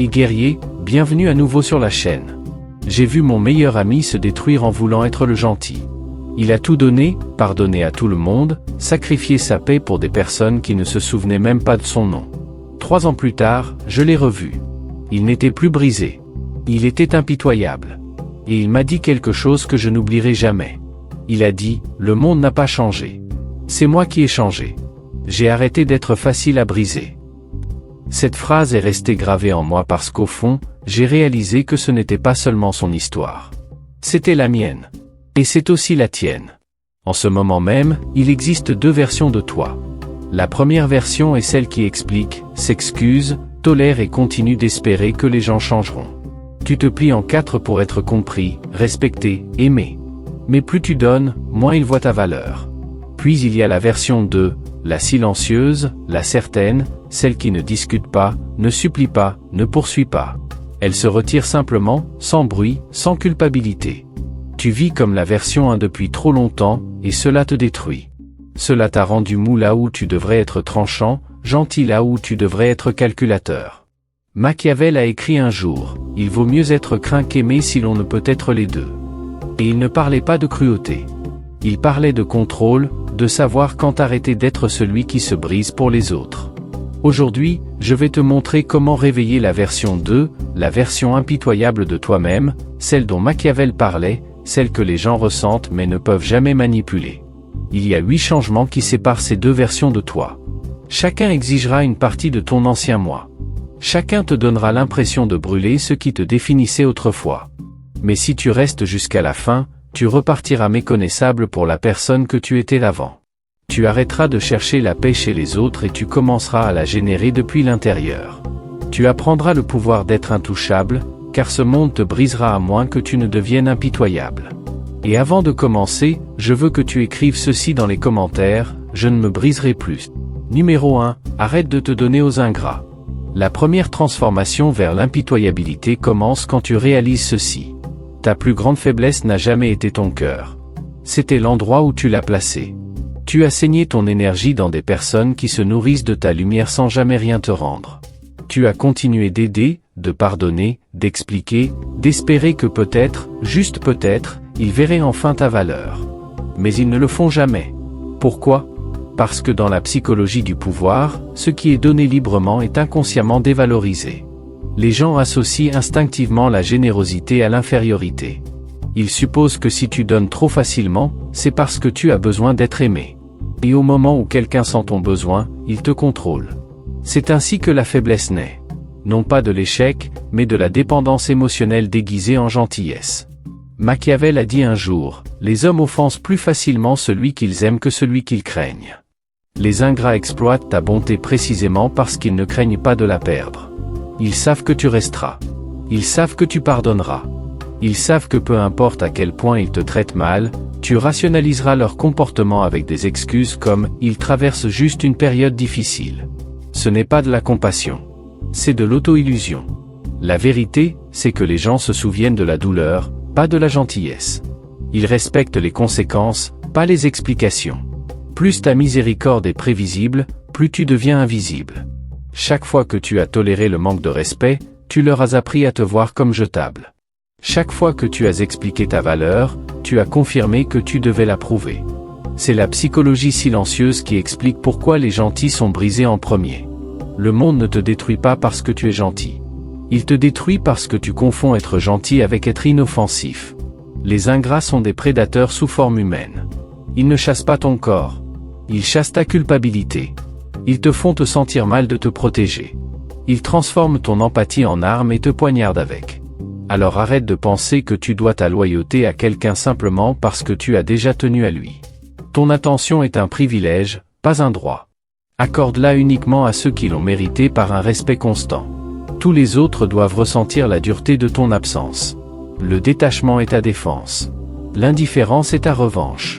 Et guerrier, bienvenue à nouveau sur la chaîne. J'ai vu mon meilleur ami se détruire en voulant être le gentil. Il a tout donné, pardonné à tout le monde, sacrifié sa paix pour des personnes qui ne se souvenaient même pas de son nom. 3 ans plus tard, je l'ai revu. Il n'était plus brisé. Il était impitoyable. Et il m'a dit quelque chose que je n'oublierai jamais. Il a dit, le monde n'a pas changé. C'est moi qui ai changé. J'ai arrêté d'être facile à briser. Cette phrase est restée gravée en moi parce qu'au fond, j'ai réalisé que ce n'était pas seulement son histoire. C'était la mienne. Et c'est aussi la tienne. En ce moment même, il existe 2 versions de toi. La première version est celle qui explique, s'excuse, tolère et continue d'espérer que les gens changeront. Tu te plies en 4 pour être compris, respecté, aimé. Mais plus tu donnes, moins ils voient ta valeur. Puis il y a la version 2, la silencieuse, la certaine, celle qui ne discute pas, ne supplie pas, ne poursuit pas. Elle se retire simplement, sans bruit, sans culpabilité. Tu vis comme la version 1 depuis trop longtemps, et cela te détruit. Cela t'a rendu mou là où tu devrais être tranchant, gentil là où tu devrais être calculateur. Machiavel a écrit un jour, « Il vaut mieux être craint qu'aimé si l'on ne peut être les deux ». Et il ne parlait pas de cruauté. Il parlait de contrôle, de savoir quand arrêter d'être celui qui se brise pour les autres. Aujourd'hui, je vais te montrer comment réveiller la version 2, la version impitoyable de toi-même, celle dont Machiavel parlait, celle que les gens ressentent mais ne peuvent jamais manipuler. Il y a 8 changements qui séparent ces 2 versions de toi. Chacun exigera une partie de ton ancien moi. Chacun te donnera l'impression de brûler ce qui te définissait autrefois. Mais si tu restes jusqu'à la fin, tu repartiras méconnaissable pour la personne que tu étais avant. Tu arrêteras de chercher la paix chez les autres et tu commenceras à la générer depuis l'intérieur. Tu apprendras le pouvoir d'être intouchable, car ce monde te brisera à moins que tu ne deviennes impitoyable. Et avant de commencer, je veux que tu écrives ceci dans les commentaires, je ne me briserai plus. Numéro 1, arrête de te donner aux ingrats. La première transformation vers l'impitoyabilité commence quand tu réalises ceci. Ta plus grande faiblesse n'a jamais été ton cœur. C'était l'endroit où tu l'as placé. Tu as saigné ton énergie dans des personnes qui se nourrissent de ta lumière sans jamais rien te rendre. Tu as continué d'aider, de pardonner, d'expliquer, d'espérer que peut-être, juste peut-être, ils verraient enfin ta valeur. Mais ils ne le font jamais. Pourquoi ? Parce que dans la psychologie du pouvoir, ce qui est donné librement est inconsciemment dévalorisé. Les gens associent instinctivement la générosité à l'infériorité. Ils supposent que si tu donnes trop facilement, c'est parce que tu as besoin d'être aimé. Et au moment où quelqu'un sent ton besoin, il te contrôle. C'est ainsi que la faiblesse naît. Non pas de l'échec, mais de la dépendance émotionnelle déguisée en gentillesse. Machiavel a dit un jour, « Les hommes offensent plus facilement celui qu'ils aiment que celui qu'ils craignent. » Les ingrats exploitent ta bonté précisément parce qu'ils ne craignent pas de la perdre. Ils savent que tu resteras. Ils savent que tu pardonneras. Ils savent que peu importe à quel point ils te traitent mal, tu rationaliseras leur comportement avec des excuses comme « ils traversent juste une période difficile ». Ce n'est pas de la compassion. C'est de l'auto-illusion. La vérité, c'est que les gens se souviennent de la douleur, pas de la gentillesse. Ils respectent les conséquences, pas les explications. Plus ta miséricorde est prévisible, plus tu deviens invisible. Chaque fois que tu as toléré le manque de respect, tu leur as appris à te voir comme jetable. Chaque fois que tu as expliqué ta valeur, tu as confirmé que tu devais la prouver. C'est la psychologie silencieuse qui explique pourquoi les gentils sont brisés en premier. Le monde ne te détruit pas parce que tu es gentil. Il te détruit parce que tu confonds être gentil avec être inoffensif. Les ingrats sont des prédateurs sous forme humaine. Ils ne chassent pas ton corps. Ils chassent ta culpabilité. Ils te font te sentir mal de te protéger. Ils transforment ton empathie en arme et te poignardent avec. Alors arrête de penser que tu dois ta loyauté à quelqu'un simplement parce que tu as déjà tenu à lui. Ton attention est un privilège, pas un droit. Accorde-la uniquement à ceux qui l'ont mérité par un respect constant. Tous les autres doivent ressentir la dureté de ton absence. Le détachement est ta défense. L'indifférence est ta revanche.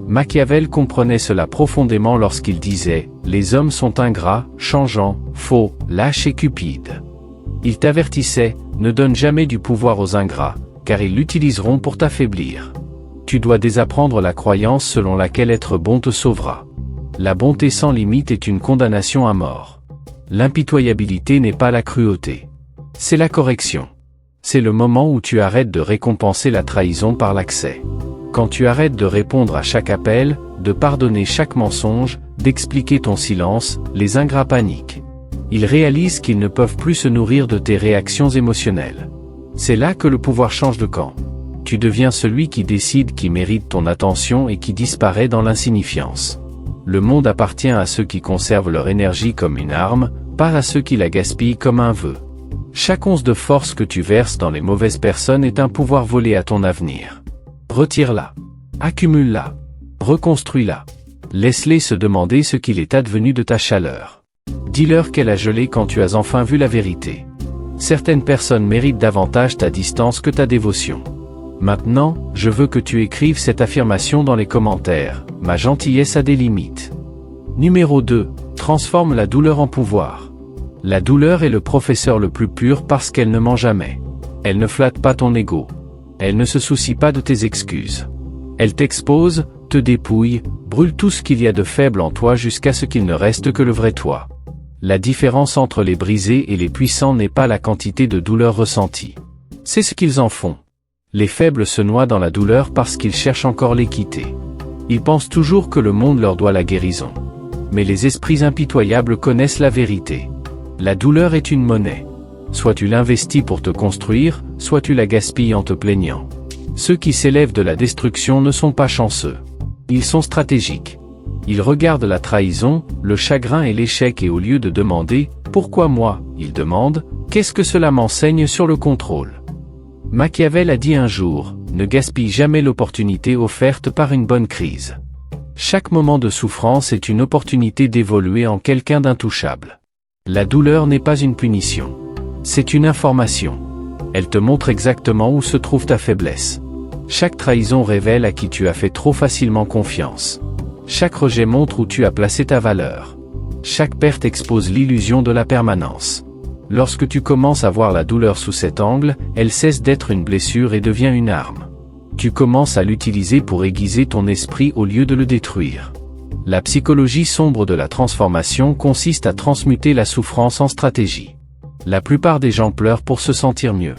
Machiavel comprenait cela profondément lorsqu'il disait « Les hommes sont ingrats, changeants, faux, lâches et cupides ». Il t'avertissait « Ne donne jamais du pouvoir aux ingrats, car ils l'utiliseront pour t'affaiblir. Tu dois désapprendre la croyance selon laquelle être bon te sauvera. La bonté sans limite est une condamnation à mort. L'impitoyabilité n'est pas la cruauté. C'est la correction. C'est le moment où tu arrêtes de récompenser la trahison par l'accès. Quand tu arrêtes de répondre à chaque appel, de pardonner chaque mensonge, d'expliquer ton silence, les ingrats paniquent. Ils réalisent qu'ils ne peuvent plus se nourrir de tes réactions émotionnelles. C'est là que le pouvoir change de camp. Tu deviens celui qui décide qui mérite ton attention et qui disparaît dans l'insignifiance. Le monde appartient à ceux qui conservent leur énergie comme une arme, pas à ceux qui la gaspillent comme un vœu. Chaque once de force que tu verses dans les mauvaises personnes est un pouvoir volé à ton avenir. Retire-la. Accumule-la. Reconstruis-la. Laisse-les se demander ce qu'il est advenu de ta chaleur. Dis-leur qu'elle a gelé quand tu as enfin vu la vérité. Certaines personnes méritent davantage ta distance que ta dévotion. Maintenant, je veux que tu écrives cette affirmation dans les commentaires. Ma gentillesse a des limites. Numéro 2. Transforme la douleur en pouvoir. La douleur est le professeur le plus pur parce qu'elle ne ment jamais. Elle ne flatte pas ton ego. Elle ne se soucie pas de tes excuses. Elle t'expose, te dépouille, brûle tout ce qu'il y a de faible en toi jusqu'à ce qu'il ne reste que le vrai toi. La différence entre les brisés et les puissants n'est pas la quantité de douleur ressentie. C'est ce qu'ils en font. Les faibles se noient dans la douleur parce qu'ils cherchent encore l'équité. Ils pensent toujours que le monde leur doit la guérison. Mais les esprits impitoyables connaissent la vérité. La douleur est une monnaie. Soit tu l'investis pour te construire, soit tu la gaspilles en te plaignant. Ceux qui s'élèvent de la destruction ne sont pas chanceux. Ils sont stratégiques. Ils regardent la trahison, le chagrin et l'échec et au lieu de demander « Pourquoi moi ?», ils demandent « Qu'est-ce que cela m'enseigne sur le contrôle ?» Machiavel a dit un jour « Ne gaspille jamais l'opportunité offerte par une bonne crise. » Chaque moment de souffrance est une opportunité d'évoluer en quelqu'un d'intouchable. La douleur n'est pas une punition. C'est une information. Elle te montre exactement où se trouve ta faiblesse. Chaque trahison révèle à qui tu as fait trop facilement confiance. Chaque rejet montre où tu as placé ta valeur. Chaque perte expose l'illusion de la permanence. Lorsque tu commences à voir la douleur sous cet angle, elle cesse d'être une blessure et devient une arme. Tu commences à l'utiliser pour aiguiser ton esprit au lieu de le détruire. La psychologie sombre de la transformation consiste à transmuter la souffrance en stratégie. La plupart des gens pleurent pour se sentir mieux.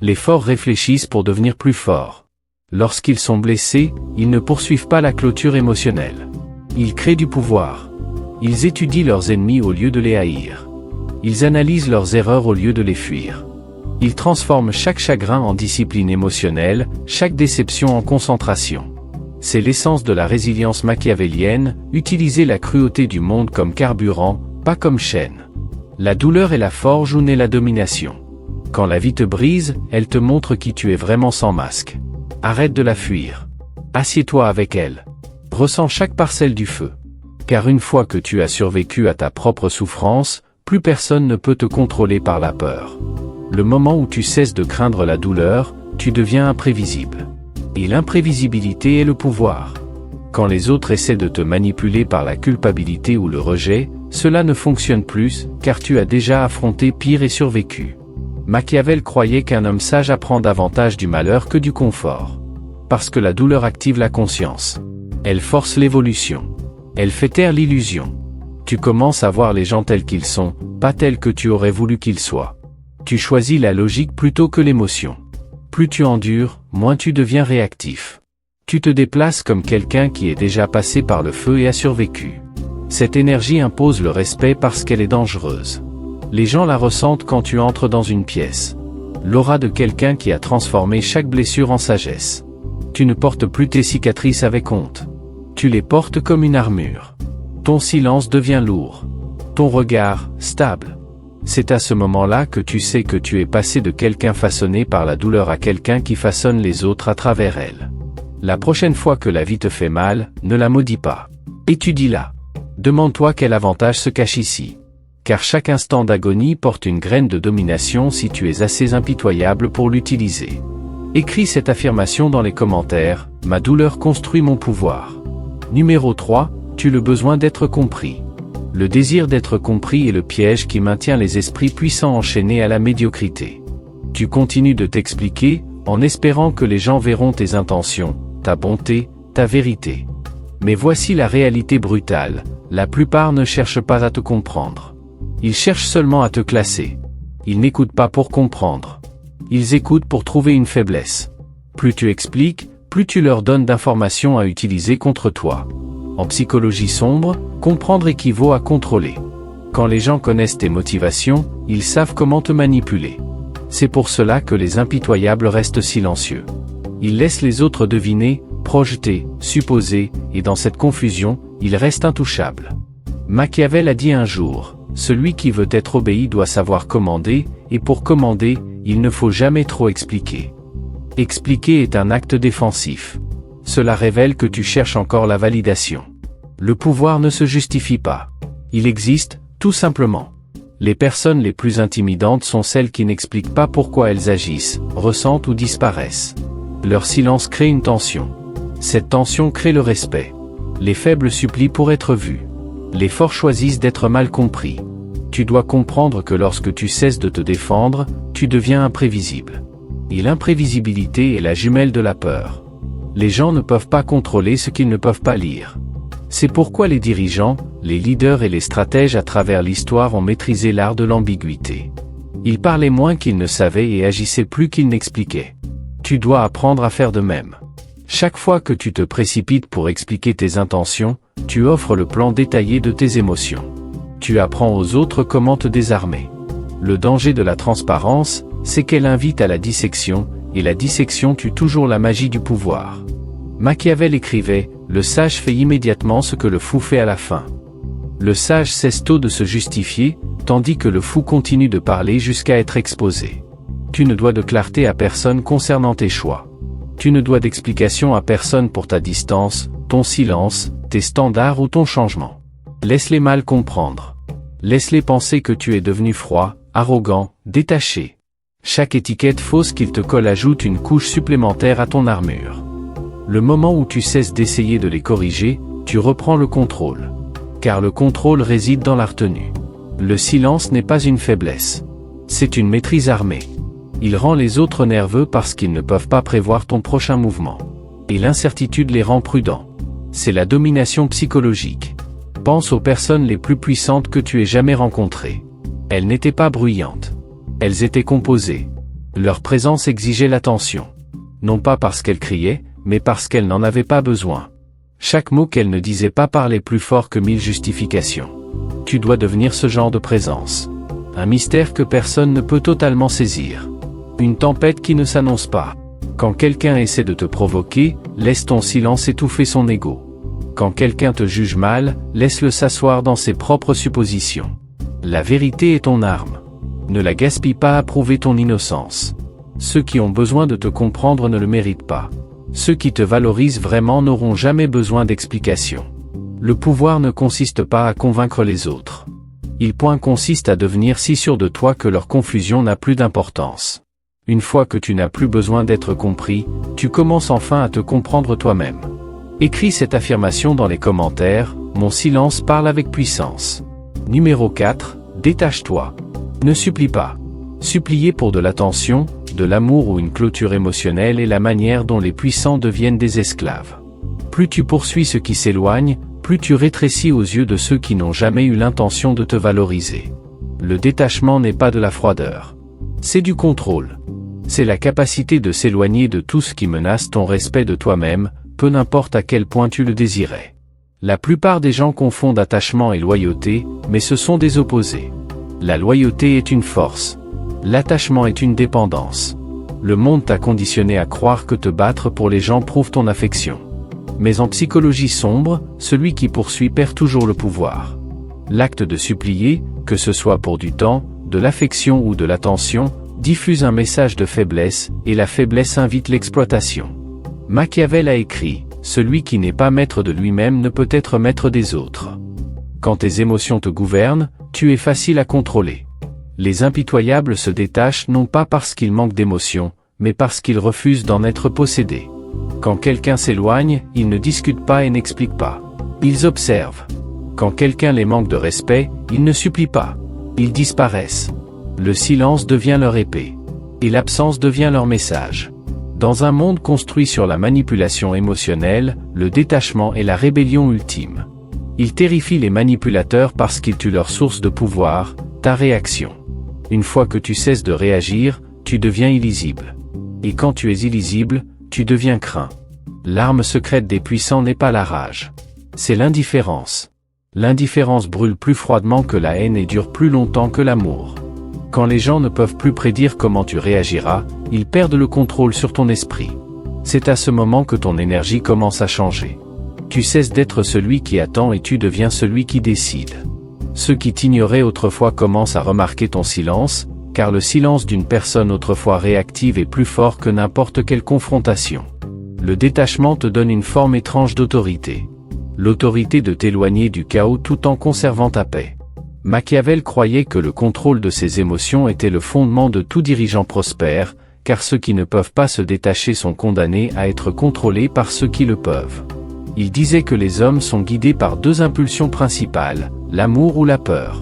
Les forts réfléchissent pour devenir plus forts. Lorsqu'ils sont blessés, ils ne poursuivent pas la clôture émotionnelle. Ils créent du pouvoir. Ils étudient leurs ennemis au lieu de les haïr. Ils analysent leurs erreurs au lieu de les fuir. Ils transforment chaque chagrin en discipline émotionnelle, chaque déception en concentration. C'est l'essence de la résilience machiavélienne, utiliser la cruauté du monde comme carburant, pas comme chaîne. La douleur est la forge où naît la domination. Quand la vie te brise, elle te montre qui tu es vraiment sans masque. Arrête de la fuir. Assieds-toi avec elle. Ressens chaque parcelle du feu. Car une fois que tu as survécu à ta propre souffrance, plus personne ne peut te contrôler par la peur. Le moment où tu cesses de craindre la douleur, tu deviens imprévisible. Et l'imprévisibilité est le pouvoir. Quand les autres essaient de te manipuler par la culpabilité ou le rejet, cela ne fonctionne plus, car tu as déjà affronté pire et survécu. Machiavel croyait qu'un homme sage apprend davantage du malheur que du confort. Parce que la douleur active la conscience. Elle force l'évolution. Elle fait taire l'illusion. Tu commences à voir les gens tels qu'ils sont, pas tels que tu aurais voulu qu'ils soient. Tu choisis la logique plutôt que l'émotion. Plus tu endures, moins tu deviens réactif. Tu te déplaces comme quelqu'un qui est déjà passé par le feu et a survécu. Cette énergie impose le respect parce qu'elle est dangereuse. Les gens la ressentent quand tu entres dans une pièce. L'aura de quelqu'un qui a transformé chaque blessure en sagesse. Tu ne portes plus tes cicatrices avec honte. Tu les portes comme une armure. Ton silence devient lourd. Ton regard, stable. C'est à ce moment-là que tu sais que tu es passé de quelqu'un façonné par la douleur à quelqu'un qui façonne les autres à travers elle. La prochaine fois que la vie te fait mal, ne la maudis pas. Étudie-la. Demande-toi quel avantage se cache ici. Car chaque instant d'agonie porte une graine de domination si tu es assez impitoyable pour l'utiliser. Écris cette affirmation dans les commentaires, ma douleur construit mon pouvoir. Numéro 3, tu as le besoin d'être compris. Le désir d'être compris est le piège qui maintient les esprits puissants enchaînés à la médiocrité. Tu continues de t'expliquer, en espérant que les gens verront tes intentions, ta bonté, ta vérité. Mais voici la réalité brutale, la plupart ne cherchent pas à te comprendre. Ils cherchent seulement à te classer. Ils n'écoutent pas pour comprendre. Ils écoutent pour trouver une faiblesse. Plus tu expliques, plus tu leur donnes d'informations à utiliser contre toi. En psychologie sombre, comprendre équivaut à contrôler. Quand les gens connaissent tes motivations, ils savent comment te manipuler. C'est pour cela que les impitoyables restent silencieux. Ils laissent les autres deviner, projeter, supposer, et dans cette confusion, ils restent intouchables. Machiavel a dit un jour, « Celui qui veut être obéi doit savoir commander, et pour commander, il ne faut jamais trop expliquer. » Expliquer est un acte défensif. Cela révèle que tu cherches encore la validation. Le pouvoir ne se justifie pas. Il existe, tout simplement. Les personnes les plus intimidantes sont celles qui n'expliquent pas pourquoi elles agissent, ressentent ou disparaissent. Leur silence crée une tension. Cette tension crée le respect. Les faibles supplient pour être vus. Les forts choisissent d'être mal compris. Tu dois comprendre que lorsque tu cesses de te défendre, tu deviens imprévisible. Et l'imprévisibilité est la jumelle de la peur. Les gens ne peuvent pas contrôler ce qu'ils ne peuvent pas lire. C'est pourquoi les dirigeants, les leaders et les stratèges à travers l'histoire ont maîtrisé l'art de l'ambiguïté. Ils parlaient moins qu'ils ne savaient et agissaient plus qu'ils n'expliquaient. Tu dois apprendre à faire de même. Chaque fois que tu te précipites pour expliquer tes intentions, tu offres le plan détaillé de tes émotions. Tu apprends aux autres comment te désarmer. Le danger de la transparence, c'est qu'elle invite à la dissection, et la dissection tue toujours la magie du pouvoir. Machiavel écrivait, « Le sage fait immédiatement ce que le fou fait à la fin. » Le sage cesse tôt de se justifier, tandis que le fou continue de parler jusqu'à être exposé. Tu ne dois de clarté à personne concernant tes choix. Tu ne dois d'explication à personne pour ta distance, ton silence, tes standards ou ton changement. Laisse-les mal comprendre. Laisse-les penser que tu es devenu froid, arrogant, détaché. Chaque étiquette fausse qu'ils te collent ajoute une couche supplémentaire à ton armure. Le moment où tu cesses d'essayer de les corriger, tu reprends le contrôle. Car le contrôle réside dans la retenue. Le silence n'est pas une faiblesse. C'est une maîtrise armée. Il rend les autres nerveux parce qu'ils ne peuvent pas prévoir ton prochain mouvement. Et l'incertitude les rend prudents. C'est la domination psychologique. Pense aux personnes les plus puissantes que tu aies jamais rencontrées. Elles n'étaient pas bruyantes. Elles étaient composées. Leur présence exigeait l'attention. Non pas parce qu'elles criaient, mais parce qu'elles n'en avaient pas besoin. Chaque mot qu'elles ne disaient pas parlait plus fort que 1000 justifications. Tu dois devenir ce genre de présence. Un mystère que personne ne peut totalement saisir. Une tempête qui ne s'annonce pas. Quand quelqu'un essaie de te provoquer, laisse ton silence étouffer son ego. Quand quelqu'un te juge mal, laisse-le s'asseoir dans ses propres suppositions. La vérité est ton arme. Ne la gaspille pas à prouver ton innocence. Ceux qui ont besoin de te comprendre ne le méritent pas. Ceux qui te valorisent vraiment n'auront jamais besoin d'explications. Le pouvoir ne consiste pas à convaincre les autres. Il consiste à devenir si sûr de toi que leur confusion n'a plus d'importance. Une fois que tu n'as plus besoin d'être compris, tu commences enfin à te comprendre toi-même. Écris cette affirmation dans les commentaires, mon silence parle avec puissance. Numéro 4, détache-toi. Ne supplie pas. Supplier pour de l'attention, de l'amour ou une clôture émotionnelle est la manière dont les puissants deviennent des esclaves. Plus tu poursuis ceux qui s'éloignent, plus tu rétrécis aux yeux de ceux qui n'ont jamais eu l'intention de te valoriser. Le détachement n'est pas de la froideur. C'est du contrôle. C'est la capacité de s'éloigner de tout ce qui menace ton respect de toi-même, peu n'importe à quel point tu le désirais. La plupart des gens confondent attachement et loyauté, mais ce sont des opposés. La loyauté est une force. L'attachement est une dépendance. Le monde t'a conditionné à croire que te battre pour les gens prouve ton affection. Mais en psychologie sombre, celui qui poursuit perd toujours le pouvoir. L'acte de supplier, que ce soit pour du temps, de l'affection ou de l'attention, diffuse un message de faiblesse, et la faiblesse invite l'exploitation. Machiavel a écrit, « Celui qui n'est pas maître de lui-même ne peut être maître des autres. » Quand tes émotions te gouvernent, tu es facile à contrôler. Les impitoyables se détachent non pas parce qu'ils manquent d'émotions, mais parce qu'ils refusent d'en être possédés. Quand quelqu'un s'éloigne, ils ne discutent pas et n'expliquent pas. Ils observent. Quand quelqu'un les manque de respect, ils ne supplient pas. Ils disparaissent. Le silence devient leur épée. Et l'absence devient leur message. Dans un monde construit sur la manipulation émotionnelle, le détachement est la rébellion ultime. Il terrifie les manipulateurs parce qu'il tue leur source de pouvoir, ta réaction. Une fois que tu cesses de réagir, tu deviens illisible. Et quand tu es illisible, tu deviens craint. L'arme secrète des puissants n'est pas la rage. C'est l'indifférence. L'indifférence brûle plus froidement que la haine et dure plus longtemps que l'amour. Quand les gens ne peuvent plus prédire comment tu réagiras, ils perdent le contrôle sur ton esprit. C'est à ce moment que ton énergie commence à changer. Tu cesses d'être celui qui attend et tu deviens celui qui décide. Ceux qui t'ignoraient autrefois commencent à remarquer ton silence, car le silence d'une personne autrefois réactive est plus fort que n'importe quelle confrontation. Le détachement te donne une forme étrange d'autorité. L'autorité de t'éloigner du chaos tout en conservant ta paix. Machiavel croyait que le contrôle de ses émotions était le fondement de tout dirigeant prospère, car ceux qui ne peuvent pas se détacher sont condamnés à être contrôlés par ceux qui le peuvent. Il disait que les hommes sont guidés par deux impulsions principales, l'amour ou la peur.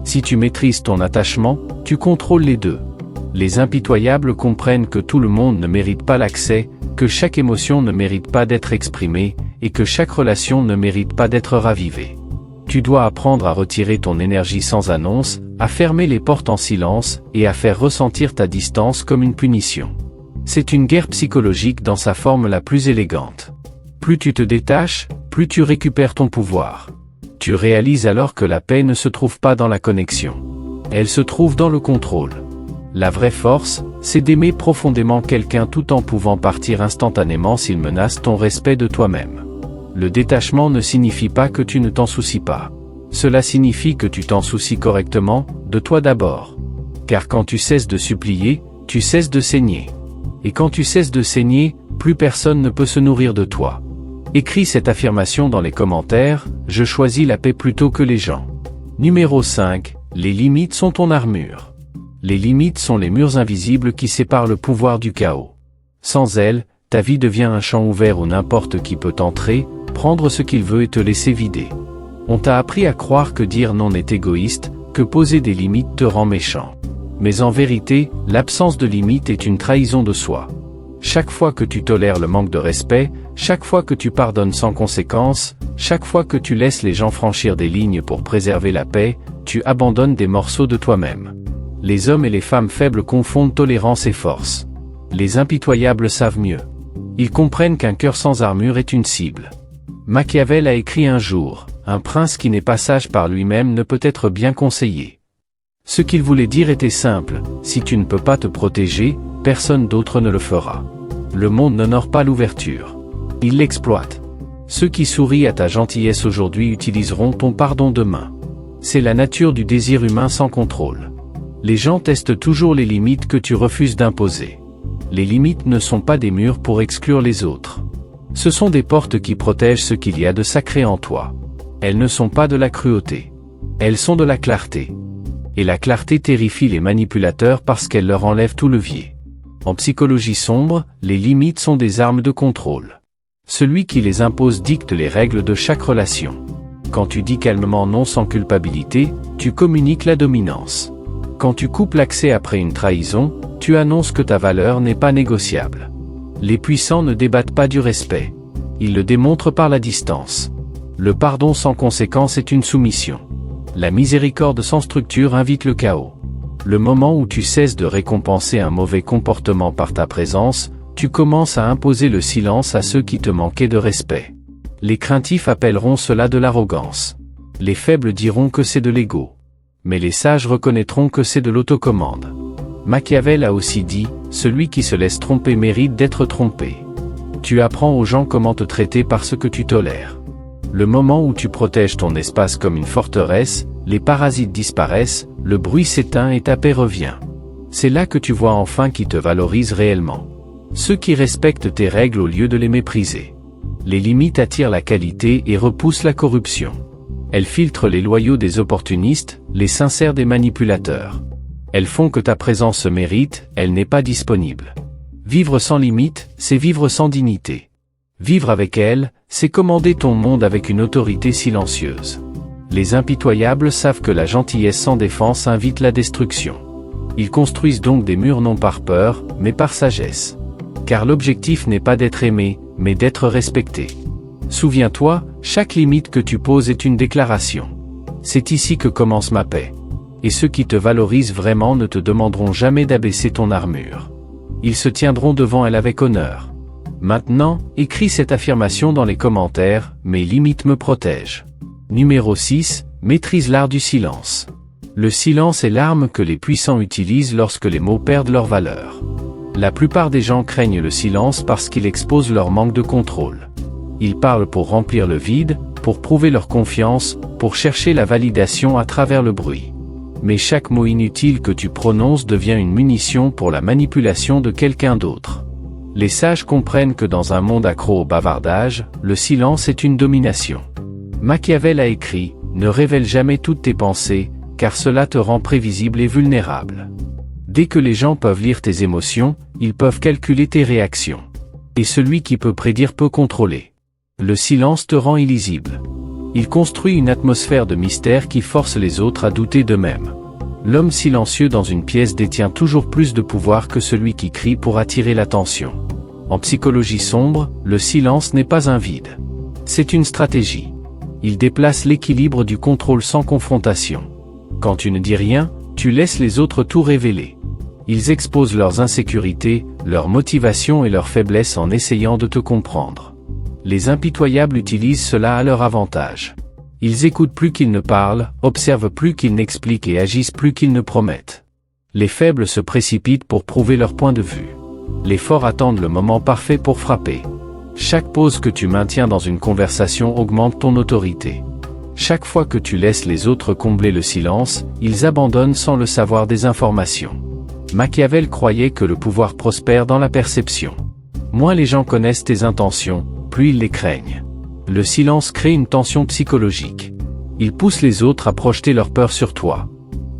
Si tu maîtrises ton attachement, tu contrôles les deux. Les impitoyables comprennent que tout le monde ne mérite pas l'accès, que chaque émotion ne mérite pas d'être exprimée, et que chaque relation ne mérite pas d'être ravivée. Tu dois apprendre à retirer ton énergie sans annonce, à fermer les portes en silence, et à faire ressentir ta distance comme une punition. C'est une guerre psychologique dans sa forme la plus élégante. Plus tu te détaches, plus tu récupères ton pouvoir. Tu réalises alors que la paix ne se trouve pas dans la connexion. Elle se trouve dans le contrôle. La vraie force, c'est d'aimer profondément quelqu'un tout en pouvant partir instantanément s'il menace ton respect de toi-même. Le détachement ne signifie pas que tu ne t'en soucies pas. Cela signifie que tu t'en soucies correctement, de toi d'abord. Car quand tu cesses de supplier, tu cesses de saigner. Et quand tu cesses de saigner, plus personne ne peut se nourrir de toi. Écris cette affirmation dans les commentaires, je choisis la paix plutôt que les gens. Numéro 5, les limites sont ton armure. Les limites sont les murs invisibles qui séparent le pouvoir du chaos. Sans elles, ta vie devient un champ ouvert où n'importe qui peut entrer, prendre ce qu'il veut et te laisser vider. On t'a appris à croire que dire non est égoïste, que poser des limites te rend méchant. Mais en vérité, l'absence de limites est une trahison de soi. Chaque fois que tu tolères le manque de respect, chaque fois que tu pardonnes sans conséquence, chaque fois que tu laisses les gens franchir des lignes pour préserver la paix, tu abandonnes des morceaux de toi-même. Les hommes et les femmes faibles confondent tolérance et force. Les impitoyables savent mieux. Ils comprennent qu'un cœur sans armure est une cible. Machiavel a écrit un jour, « Un prince qui n'est pas sage par lui-même ne peut être bien conseillé ». Ce qu'il voulait dire était simple, si tu ne peux pas te protéger, personne d'autre ne le fera. Le monde n'honore pas l'ouverture. Il l'exploite. Ceux qui sourient à ta gentillesse aujourd'hui utiliseront ton pardon demain. C'est la nature du désir humain sans contrôle. Les gens testent toujours les limites que tu refuses d'imposer. Les limites ne sont pas des murs pour exclure les autres. Ce sont des portes qui protègent ce qu'il y a de sacré en toi. Elles ne sont pas de la cruauté. Elles sont de la clarté. Et la clarté terrifie les manipulateurs parce qu'elle leur enlève tout levier. En psychologie sombre, les limites sont des armes de contrôle. Celui qui les impose dicte les règles de chaque relation. Quand tu dis calmement non sans culpabilité, tu communiques la dominance. Quand tu coupes l'accès après une trahison, tu annonces que ta valeur n'est pas négociable. Les puissants ne débattent pas du respect. Ils le démontrent par la distance. Le pardon sans conséquence est une soumission. La miséricorde sans structure invite le chaos. Le moment où tu cesses de récompenser un mauvais comportement par ta présence, tu commences à imposer le silence à ceux qui te manquaient de respect. Les craintifs appelleront cela de l'arrogance. Les faibles diront que c'est de l'ego. Mais les sages reconnaîtront que c'est de l'autocommande. Machiavel a aussi dit, « Celui qui se laisse tromper mérite d'être trompé ». Tu apprends aux gens comment te traiter parce que tu tolères. Le moment où tu protèges ton espace comme une forteresse, les parasites disparaissent, le bruit s'éteint et ta paix revient. C'est là que tu vois enfin qui te valorise réellement. Ceux qui respectent tes règles au lieu de les mépriser. Les limites attirent la qualité et repoussent la corruption. Elles filtrent les loyaux des opportunistes, les sincères des manipulateurs. Elles font que ta présence se mérite, elle n'est pas disponible. Vivre sans limite, c'est vivre sans dignité. Vivre avec elle, c'est commander ton monde avec une autorité silencieuse. Les impitoyables savent que la gentillesse sans défense invite la destruction. Ils construisent donc des murs non par peur, mais par sagesse. Car l'objectif n'est pas d'être aimé, mais d'être respecté. Souviens-toi, chaque limite que tu poses est une déclaration. C'est ici que commence ma paix. Et ceux qui te valorisent vraiment ne te demanderont jamais d'abaisser ton armure. Ils se tiendront devant elle avec honneur. Maintenant, écris cette affirmation dans les commentaires, mes limites me protègent. Numéro 6, maîtrise l'art du silence. Le silence est l'arme que les puissants utilisent lorsque les mots perdent leur valeur. La plupart des gens craignent le silence parce qu'il expose leur manque de contrôle. Ils parlent pour remplir le vide, pour prouver leur confiance, pour chercher la validation à travers le bruit. Mais chaque mot inutile que tu prononces devient une munition pour la manipulation de quelqu'un d'autre. Les sages comprennent que dans un monde accro au bavardage, le silence est une domination. Machiavel a écrit « Ne révèle jamais toutes tes pensées, car cela te rend prévisible et vulnérable. » Dès que les gens peuvent lire tes émotions, ils peuvent calculer tes réactions. Et celui qui peut prédire peut contrôler. Le silence te rend illisible. Il construit une atmosphère de mystère qui force les autres à douter d'eux-mêmes. L'homme silencieux dans une pièce détient toujours plus de pouvoir que celui qui crie pour attirer l'attention. En psychologie sombre, le silence n'est pas un vide. C'est une stratégie. Il déplace l'équilibre du contrôle sans confrontation. Quand tu ne dis rien, tu laisses les autres tout révéler. Ils exposent leurs insécurités, leurs motivations et leurs faiblesses en essayant de te comprendre. Les impitoyables utilisent cela à leur avantage. Ils écoutent plus qu'ils ne parlent, observent plus qu'ils n'expliquent et agissent plus qu'ils ne promettent. Les faibles se précipitent pour prouver leur point de vue. Les forts attendent le moment parfait pour frapper. Chaque pause que tu maintiens dans une conversation augmente ton autorité. Chaque fois que tu laisses les autres combler le silence, ils abandonnent sans le savoir des informations. Machiavel croyait que le pouvoir prospère dans la perception. Moins les gens connaissent tes intentions, plus ils les craignent. Le silence crée une tension psychologique. Il pousse les autres à projeter leur peur sur toi.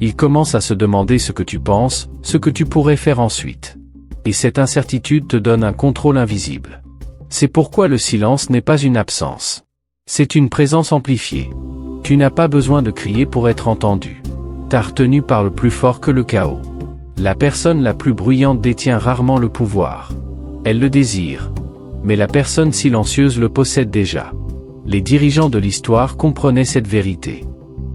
Ils commencent à se demander ce que tu penses, ce que tu pourrais faire ensuite. Et cette incertitude te donne un contrôle invisible. C'est pourquoi le silence n'est pas une absence. C'est une présence amplifiée. Tu n'as pas besoin de crier pour être entendu. Ta retenue parle plus fort que le chaos. La personne la plus bruyante détient rarement le pouvoir. Elle le désire. Mais la personne silencieuse le possède déjà. Les dirigeants de l'histoire comprenaient cette vérité.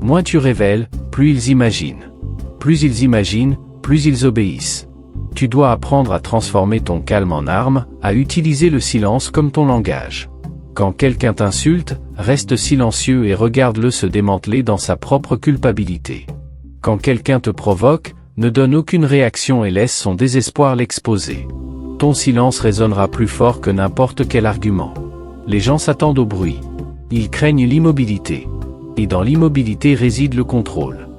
Moins tu révèles, plus ils imaginent. Plus ils imaginent, plus ils obéissent. Tu dois apprendre à transformer ton calme en arme, à utiliser le silence comme ton langage. Quand quelqu'un t'insulte, reste silencieux et regarde-le se démanteler dans sa propre culpabilité. Quand quelqu'un te provoque, ne donne aucune réaction et laisse son désespoir l'exposer. Ton silence résonnera plus fort que n'importe quel argument. Les gens s'attendent au bruit. Ils craignent l'immobilité. Et dans l'immobilité réside le contrôle.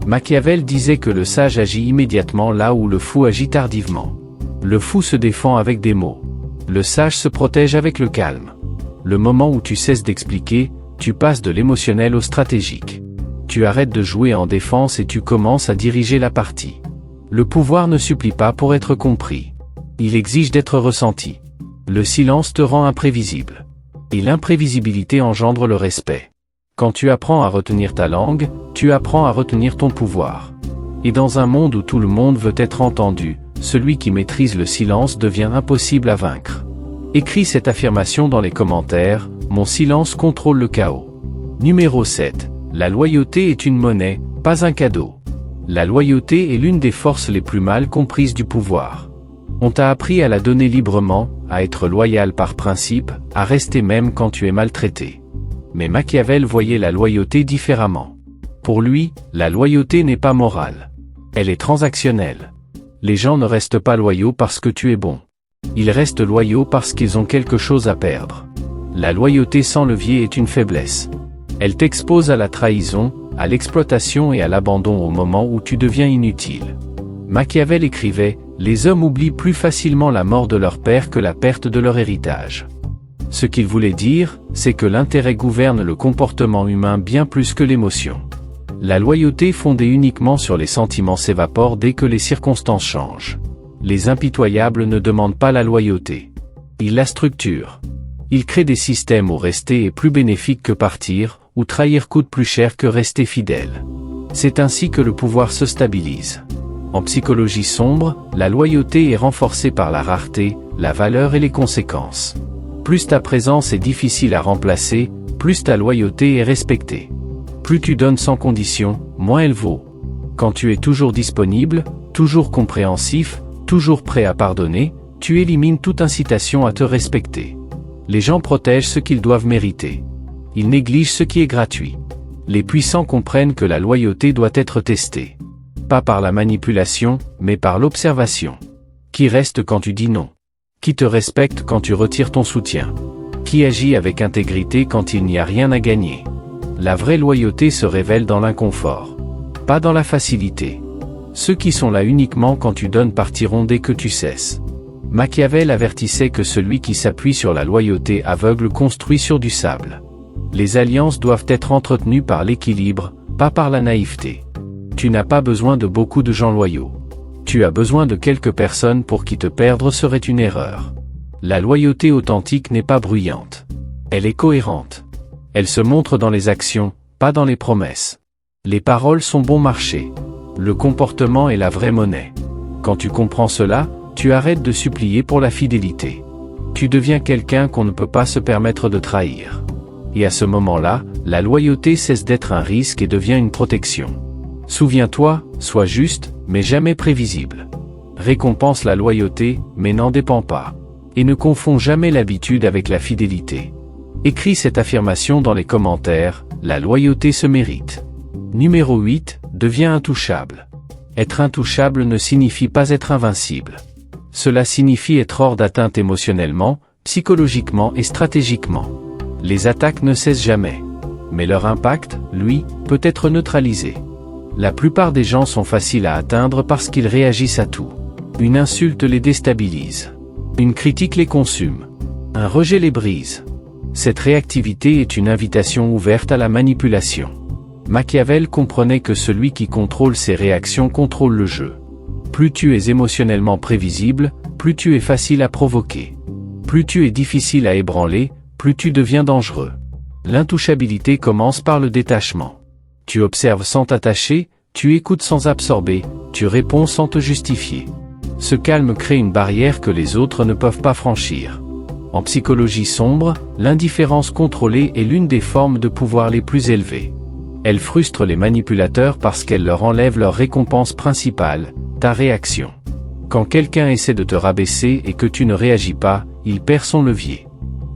Machiavel disait que le sage agit immédiatement là où le fou agit tardivement. Le fou se défend avec des mots. Le sage se protège avec le calme. Le moment où tu cesses d'expliquer, tu passes de l'émotionnel au stratégique. Tu arrêtes de jouer en défense et tu commences à diriger la partie. Le pouvoir ne supplie pas pour être compris. Il exige d'être ressenti. Le silence te rend imprévisible. Et l'imprévisibilité engendre le respect. Quand tu apprends à retenir ta langue, tu apprends à retenir ton pouvoir. Et dans un monde où tout le monde veut être entendu, celui qui maîtrise le silence devient impossible à vaincre. Écris cette affirmation dans les commentaires, mon silence contrôle le chaos. Numéro 7. La loyauté est une monnaie, pas un cadeau. La loyauté est l'une des forces les plus mal comprises du pouvoir. On t'a appris à la donner librement, à être loyal par principe, à rester même quand tu es maltraité. Mais Machiavel voyait la loyauté différemment. Pour lui, la loyauté n'est pas morale. Elle est transactionnelle. Les gens ne restent pas loyaux parce que tu es bon. Ils restent loyaux parce qu'ils ont quelque chose à perdre. La loyauté sans levier est une faiblesse. Elle t'expose à la trahison, à l'exploitation et à l'abandon au moment où tu deviens inutile. Machiavel écrivait « Les hommes oublient plus facilement la mort de leur père que la perte de leur héritage ». Ce qu'il voulait dire, c'est que l'intérêt gouverne le comportement humain bien plus que l'émotion. La loyauté fondée uniquement sur les sentiments s'évapore dès que les circonstances changent. Les impitoyables ne demandent pas la loyauté. Ils la structurent. Ils créent des systèmes où rester est plus bénéfique que partir, où trahir coûte plus cher que rester fidèle. C'est ainsi que le pouvoir se stabilise. En psychologie sombre, la loyauté est renforcée par la rareté, la valeur et les conséquences. Plus ta présence est difficile à remplacer, plus ta loyauté est respectée. Plus tu donnes sans condition, moins elle vaut. Quand tu es toujours disponible, toujours compréhensif, toujours prêt à pardonner, tu élimines toute incitation à te respecter. Les gens protègent ce qu'ils doivent mériter. Ils négligent ce qui est gratuit. Les puissants comprennent que la loyauté doit être testée. Pas par la manipulation, mais par l'observation. Qui reste quand tu dis non? Qui te respecte quand tu retires ton soutien? Qui agit avec intégrité quand il n'y a rien à gagner? La vraie loyauté se révèle dans l'inconfort. Pas dans la facilité. Ceux qui sont là uniquement quand tu donnes partiront dès que tu cesses. Machiavel avertissait que celui qui s'appuie sur la loyauté aveugle construit sur du sable. Les alliances doivent être entretenues par l'équilibre, pas par la naïveté. Tu n'as pas besoin de beaucoup de gens loyaux. Tu as besoin de quelques personnes pour qui te perdre serait une erreur. La loyauté authentique n'est pas bruyante. Elle est cohérente. Elle se montre dans les actions, pas dans les promesses. Les paroles sont bon marché. Le comportement est la vraie monnaie. Quand tu comprends cela, tu arrêtes de supplier pour la fidélité. Tu deviens quelqu'un qu'on ne peut pas se permettre de trahir. Et à ce moment-là, la loyauté cesse d'être un risque et devient une protection. Souviens-toi, sois juste, mais jamais prévisible. Récompense la loyauté, mais n'en dépend pas. Et ne confonds jamais l'habitude avec la fidélité. Écris cette affirmation dans les commentaires, la loyauté se mérite. Numéro 8, deviens intouchable. Être intouchable ne signifie pas être invincible. Cela signifie être hors d'atteinte émotionnellement, psychologiquement et stratégiquement. Les attaques ne cessent jamais. Mais leur impact, lui, peut être neutralisé. La plupart des gens sont faciles à atteindre parce qu'ils réagissent à tout. Une insulte les déstabilise. Une critique les consume. Un rejet les brise. Cette réactivité est une invitation ouverte à la manipulation. Machiavel comprenait que celui qui contrôle ses réactions contrôle le jeu. Plus tu es émotionnellement prévisible, plus tu es facile à provoquer. Plus tu es difficile à ébranler, plus tu deviens dangereux. L'intouchabilité commence par le détachement. Tu observes sans t'attacher, tu écoutes sans absorber, tu réponds sans te justifier. Ce calme crée une barrière que les autres ne peuvent pas franchir. En psychologie sombre, l'indifférence contrôlée est l'une des formes de pouvoir les plus élevées. Elle frustre les manipulateurs parce qu'elle leur enlève leur récompense principale, ta réaction. Quand quelqu'un essaie de te rabaisser et que tu ne réagis pas, il perd son levier.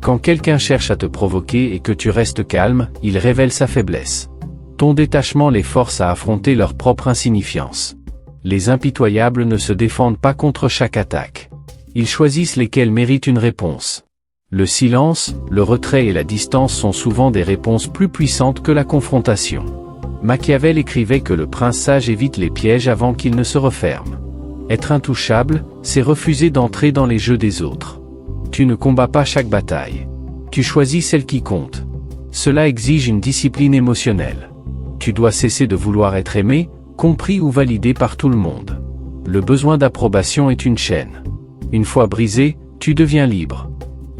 Quand quelqu'un cherche à te provoquer et que tu restes calme, il révèle sa faiblesse. Ton détachement les force à affronter leur propre insignifiance. Les impitoyables ne se défendent pas contre chaque attaque. Ils choisissent lesquels méritent une réponse. Le silence, le retrait et la distance sont souvent des réponses plus puissantes que la confrontation. Machiavel écrivait que le prince sage évite les pièges avant qu'ils ne se referment. Être intouchable, c'est refuser d'entrer dans les jeux des autres. Tu ne combats pas chaque bataille. Tu choisis celle qui compte. Cela exige une discipline émotionnelle. Tu dois cesser de vouloir être aimé, compris ou validé par tout le monde. Le besoin d'approbation est une chaîne. Une fois brisé, tu deviens libre.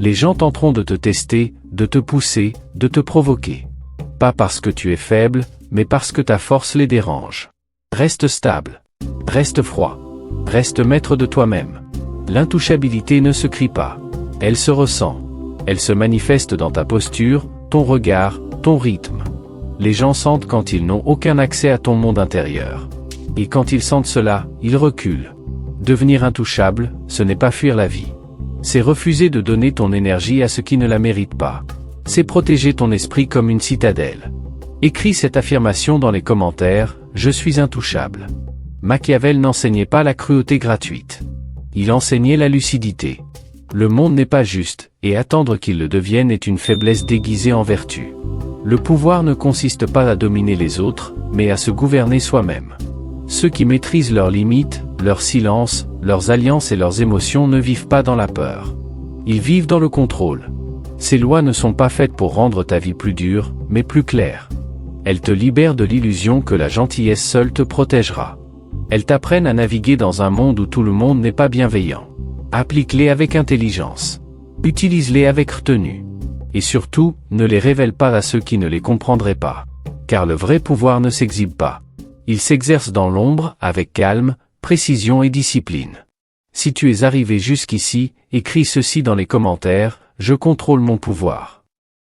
Les gens tenteront de te tester, de te pousser, de te provoquer. Pas parce que tu es faible, mais parce que ta force les dérange. Reste stable. Reste froid. Reste maître de toi-même. L'intouchabilité ne se crie pas. Elle se ressent. Elle se manifeste dans ta posture, ton regard, ton rythme. Les gens sentent quand ils n'ont aucun accès à ton monde intérieur. Et quand ils sentent cela, ils reculent. Devenir intouchable, ce n'est pas fuir la vie. C'est refuser de donner ton énergie à ce qui ne la mérite pas. C'est protéger ton esprit comme une citadelle. Écris cette affirmation dans les commentaires, je suis intouchable. Machiavel n'enseignait pas la cruauté gratuite. Il enseignait la lucidité. Le monde n'est pas juste, et attendre qu'il le devienne est une faiblesse déguisée en vertu. Le pouvoir ne consiste pas à dominer les autres, mais à se gouverner soi-même. Ceux qui maîtrisent leurs limites, leur silence, leurs alliances et leurs émotions ne vivent pas dans la peur. Ils vivent dans le contrôle. Ces lois ne sont pas faites pour rendre ta vie plus dure, mais plus claire. Elles te libèrent de l'illusion que la gentillesse seule te protégera. Elles t'apprennent à naviguer dans un monde où tout le monde n'est pas bienveillant. Applique-les avec intelligence. Utilise-les avec retenue. Et surtout, ne les révèle pas à ceux qui ne les comprendraient pas. Car le vrai pouvoir ne s'exhibe pas. Il s'exerce dans l'ombre, avec calme, précision et discipline. Si tu es arrivé jusqu'ici, écris ceci dans les commentaires, je contrôle mon pouvoir.